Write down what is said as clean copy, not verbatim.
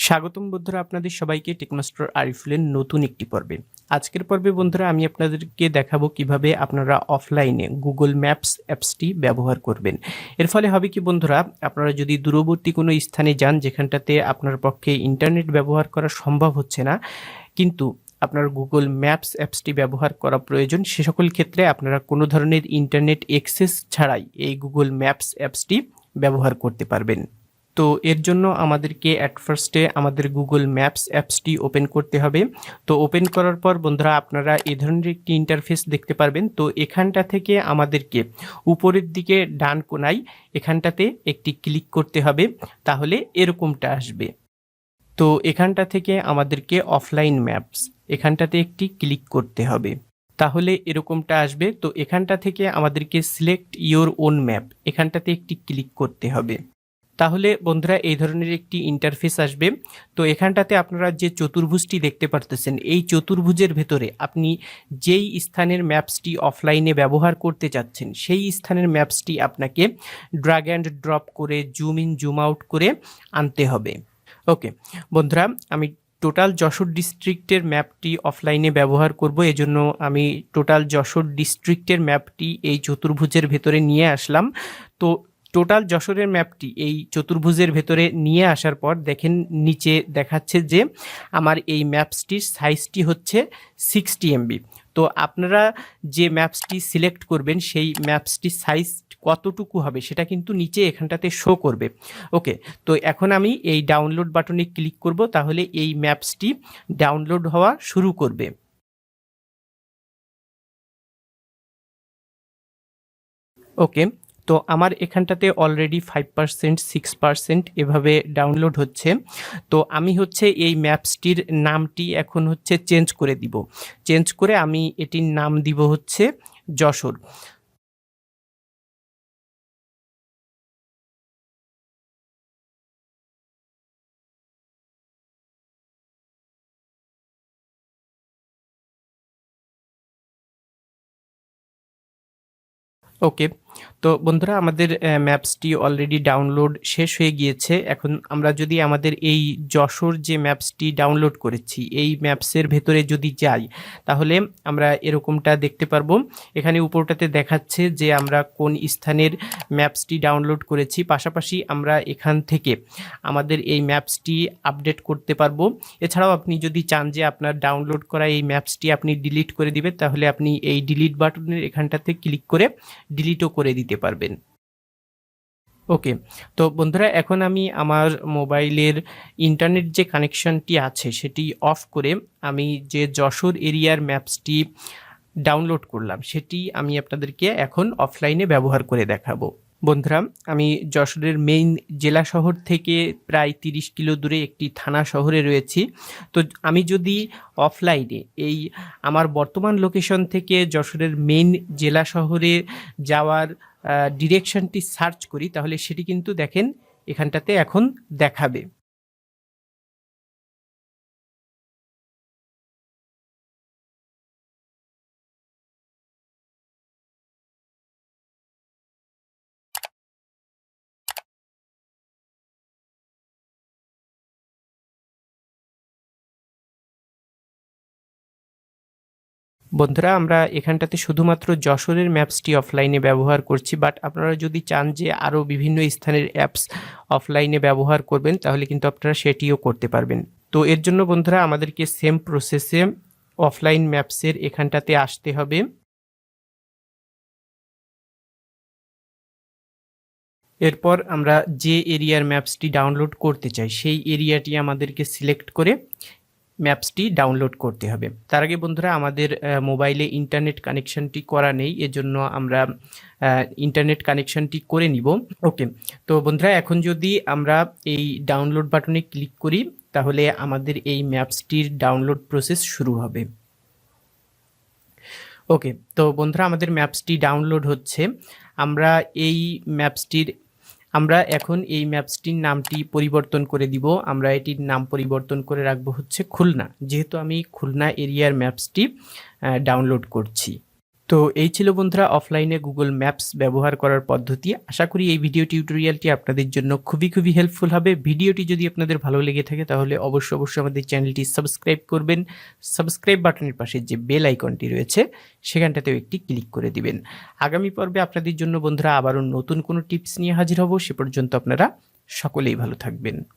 স্বাগতম বন্ধুরা, আপনাদের সবাইকে টেকমাস্টার আরিফুলের নতুন একটি পর্বে। আজকের পর্বে বন্ধুরা আমি আপনাদেরকে দেখাবো কিভাবে আপনারা অফলাইনে গুগল ম্যাপস অ্যাপসটি ব্যবহার করবেন। এর ফলে হবে কি বন্ধুরা, আপনারা যদি দূরবর্তী কোনো স্থানে যান যেখানটাতে আপনার পক্ষে ইন্টারনেট ব্যবহার করা সম্ভব হচ্ছে না, কিন্তু আপনার গুগল ম্যাপস অ্যাপসটি ব্যবহার করা প্রয়োজন, সে সকল ক্ষেত্রে আপনারা কোনো ধরনের ইন্টারনেট অ্যাক্সেস ছাড়াই এই গুগল ম্যাপস অ্যাপসটি ব্যবহার করতে পারবেন। তো এর জন্য আমাদেরকে অ্যাট ফার্স্টে আমাদের গুগল ম্যাপস অ্যাপসটি ওপেন করতে হবে। তো ওপেন করার পর বন্ধুরা আপনারা এই ধরনের একটি ইন্টারফেস দেখতে পারবেন। তো এখানটা থেকে আমাদেরকে উপরের দিকে ডান কোণায় এখানটাতে একটি ক্লিক করতে হবে, তাহলে এরকমটা আসবে। তো এখানটা থেকে আমাদেরকে অফলাইন ম্যাপস এখানটাতে একটি ক্লিক করতে হবে, তাহলে এরকমটা আসবে। তো এখানটা থেকে আমাদেরকে সিলেক্ট ইওর ওন ম্যাপ এখানটাতে একটি ক্লিক করতে হবে, তাহলে বন্ধুরা এই ধরনের একটি ইন্টারফেস আসবে। তো এখানটাতে আপনারা যে চতুর্ভুজটি দেখতে পারতেছেন, এই চতুর্ভুজের ভেতরে আপনি যেই স্থানের ম্যাপসটি অফলাইনে ব্যবহার করতে চাচ্ছেন সেই স্থানের ম্যাপসটি আপনাকে ড্র্যাগ অ্যান্ড ড্রপ করে জুম ইন জুম আউট করে আনতে হবে। ওকে বন্ধুরা, আমি টোটাল যশোর ডিস্ট্রিক্টের ম্যাপটি অফলাইনে ব্যবহার করব, এজন্য আমি টোটাল যশোর ডিস্ট্রিক্টের ম্যাপটি এই চতুর্ভুজের ভেতরে নিয়ে আসলাম। তো টোটাল যশোরের ম্যাপটি এই চতুর্ভুজের ভেতরে নিয়ে আসার পর দেখেন নিচে দেখাচ্ছে যে আমার এই ম্যাপসটির সাইজটি হচ্ছে 60 MB। তো আপনারা যে ম্যাপসটি সিলেক্ট করবেন সেই ম্যাপসটির সাইজ কতটুকু হবে সেটা কিন্তু নিচে এখানটাতে শো করবে। ওকে, তো এখন আমি এই ডাউনলোড বাটনে ক্লিক করব, তাহলে এই ম্যাপসটি ডাউনলোড হওয়া শুরু করবে। ওকে, তো আমার এখানটাতে অলরেডি 5%, 6% এভাবে ডাউনলোড হচ্ছে। তো আমি হচ্ছে এই ম্যাপসটির নামটি এখন হচ্ছে চেঞ্জ করে দিব। চেঞ্জ করে আমি এটির নাম দিব হচ্ছে যশোর। ওকে, তো বন্ধুরা আমাদের ম্যাপসটি অলরেডি ডাউনলোড শেষ হয়ে গিয়েছে। এখন আমরা যদি আমাদের এই যশোর যে ম্যাপসটি ডাউনলোড করেছি এই ম্যাপসের ভেতরে যদি যাই, তাহলে আমরা এরকমটা দেখতে পারবো। এখানে উপরটাতে দেখাচ্ছে যে আমরা কোন স্থানের ম্যাপসটি ডাউনলোড করেছি, পাশাপাশি আমরা এখান থেকে আমাদের এই ম্যাপসটি আপডেট করতে পারবো। এছাড়াও আপনি যদি চান যে আপনার ডাউনলোড করা এই ম্যাপসটি আপনি ডিলিট করে দিবেন, তাহলে আপনি এই ডিলিট বাটনের এখানটাতে ক্লিক করে ডিলিটও করে দিতে পারবেন। ওকে, তো বন্ধুরা এখন আমি আমার মোবাইলের ইন্টারনেট যে কানেকশনটি আছে সেটি অফ করে আমি যে যশোর এরিয়ার ম্যাপসটি ডাউনলোড করলাম সেটি আমি আপনাদেরকে এখন অফলাইনে ব্যবহার করে দেখাবো। বন্ধুরা, আমি যশোরের মেইন জেলা শহর থেকে প্রায় 30 কিলো দূরে একটি থানা শহরে রয়েছি। তো আমি যদি অফলাইনে এই আমার বর্তমান লোকেশন থেকে যশোরের মেইন জেলা শহরে যাওয়ার ডিরেকশনটি সার্চ করি, তাহলে সেটি কিন্তু দেখেন এখানটাতে এখন দেখাবে। বন্ধুরা, আমরা এখানটাতে শুধুমাত্র যশোরের ম্যাপসটি অফলাইনে ব্যবহার করছি, বাট আপনারা যদি চান যে আরও বিভিন্ন স্থানের অ্যাপস অফলাইনে ব্যবহার করবেন, তাহলে কিন্তু আপনারা সেটিও করতে পারবেন। তো এর জন্য বন্ধুরা আমাদেরকে সেম প্রসেসে অফলাইন ম্যাপসের এখানটাতে আসতে হবে। এরপর আমরা যে এরিয়ার ম্যাপসটি ডাউনলোড করতে চাই সেই এরিয়াটি আমাদেরকে সিলেক্ট করে ম্যাপসটি ডাউনলোড করতে হবে। তার আগে বন্ধুরা আমাদের মোবাইলে ইন্টারনেট কানেকশনটি করা নেই, এজন্য আমরা ইন্টারনেট কানেকশনটি করে নিব। ওকে, তো বন্ধুরা এখন যদি আমরা এই ডাউনলোড বাটনে ক্লিক করি, তাহলে আমাদের এই ম্যাপসটির ডাউনলোড প্রসেস শুরু হবে। ওকে, তো বন্ধুরা আমাদের ম্যাপসটি ডাউনলোড হচ্ছে। আমরা এই ম্যাপসটির আমরা এখন এই ম্যাপসটির নামটি পরিবর্তন করে দিব। আমরা এটির নাম পরিবর্তন করে রাখবো হচ্ছে খুলনা, যেহেতু আমি খুলনা এরিয়ার ম্যাপসটি ডাউনলোড করছি। তো এই ছিল বন্ধুরা অফলাইনে গুগল ম্যাপস ব্যবহার করার পদ্ধতি। আশা করি এই ভিডিও টিউটোরিয়ালটি আপনাদের জন্য খুবই হেল্পফুল হবে। ভিডিওটি যদি আপনাদের ভালো লেগে থাকে তাহলে অবশ্যই আমাদের চ্যানেলটি সাবস্ক্রাইব করবেন। সাবস্ক্রাইব বাটনের পাশে যে বেল আইকনটি রয়েছে সেখানটাতেও একটি ক্লিক করে দিবেন। আগামী পর্বে আপনাদের জন্য বন্ধুরা আবারও নতুন কোনো টিপস নিয়ে হাজির হব। সে পর্যন্ত আপনারা সকলেই ভালো থাকবেন।